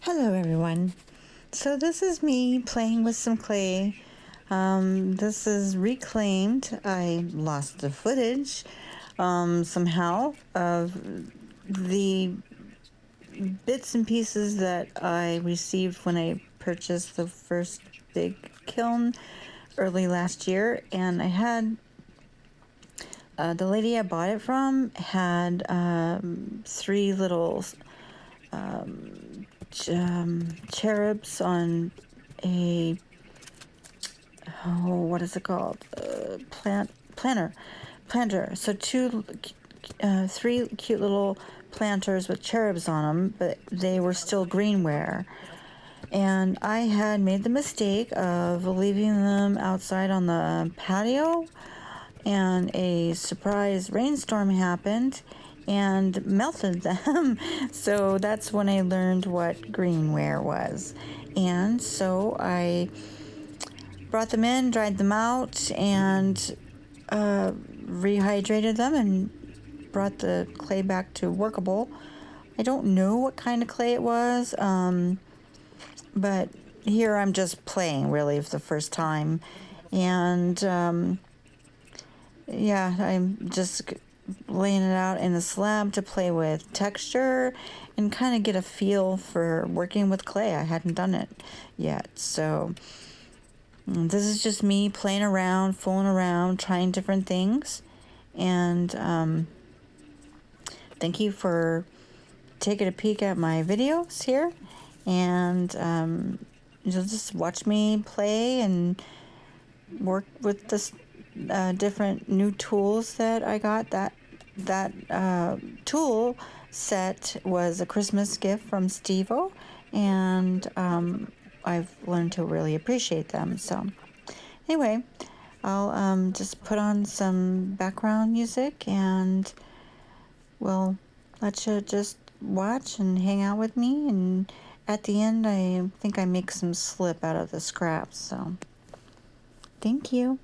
Hello everyone. So this is me playing with some clay. This is reclaimed. I lost the footage somehow of the bits and pieces that I received when I purchased the first big kiln early last year, and I had the lady I bought it from had three little cherubs on a what is it called? Planter. So three cute little planters with cherubs on them, but they were still greenware. And I had made the mistake of leaving them outside on the patio, and a surprise rainstorm happened and melted them. So that's when I learned what greenware was. And so I brought them in, dried them out, and rehydrated them and brought the clay back to workable. I don't know what kind of clay it was, but here I'm just playing really for the first time. And yeah, I'm just laying it out in a slab to play with texture and kind of get a feel for working with clay. I hadn't done it yet, so this is just me playing around, fooling around, trying different things. And thank you for taking a peek at my videos here. And you'll just watch me play and work with this different new tools that I got. That tool set was a Christmas gift from Steve-O, and I've learned to really appreciate them. So anyway, I'll just put on some background music and we'll let you just watch and hang out with me. And at the end, I think I make some slip out of the scraps. So thank you.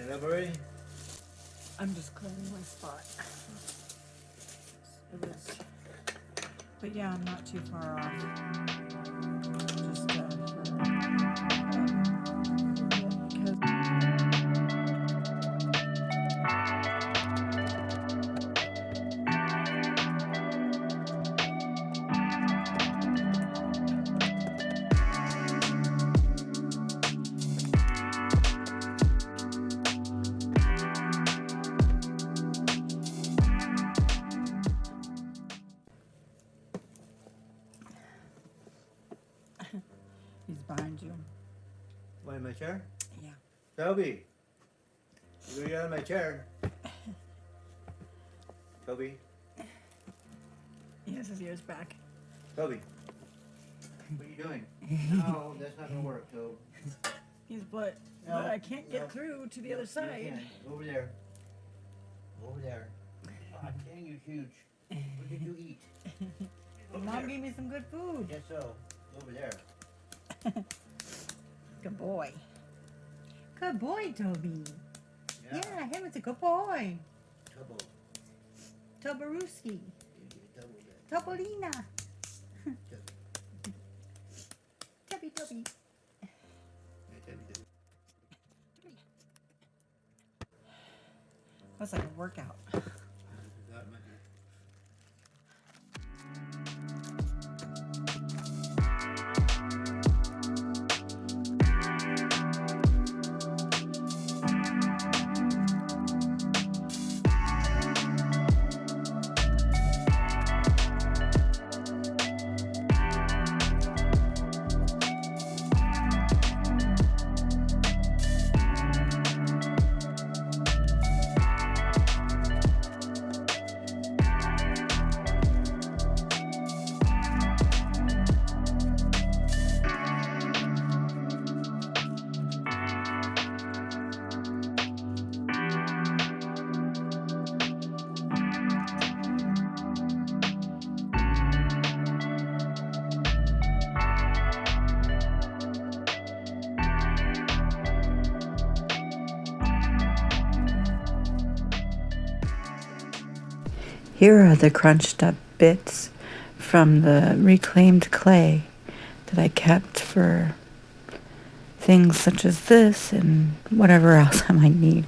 Elaborate? I'm just clearing my spot. It was, but yeah, I'm not too far off. Just he's behind you. Why, in my chair? Yeah. Toby! You go get out of my chair. Toby? He has his ears back. Toby! What are you doing? No, that's not gonna work, Toby. But I can't get through to the other side. Over there. Over there. Oh, dang, you're huge. What did you eat? Mom gave me some good food. Yes, so. Over there. Good boy. Good boy, Toby. Yeah, him is a good boy. Tobo. Tobaruski. Double that. Topolina. Tubby, Tubby. That's like a workout. Here are the crunched up bits from the reclaimed clay that I kept for things such as this and whatever else I might need.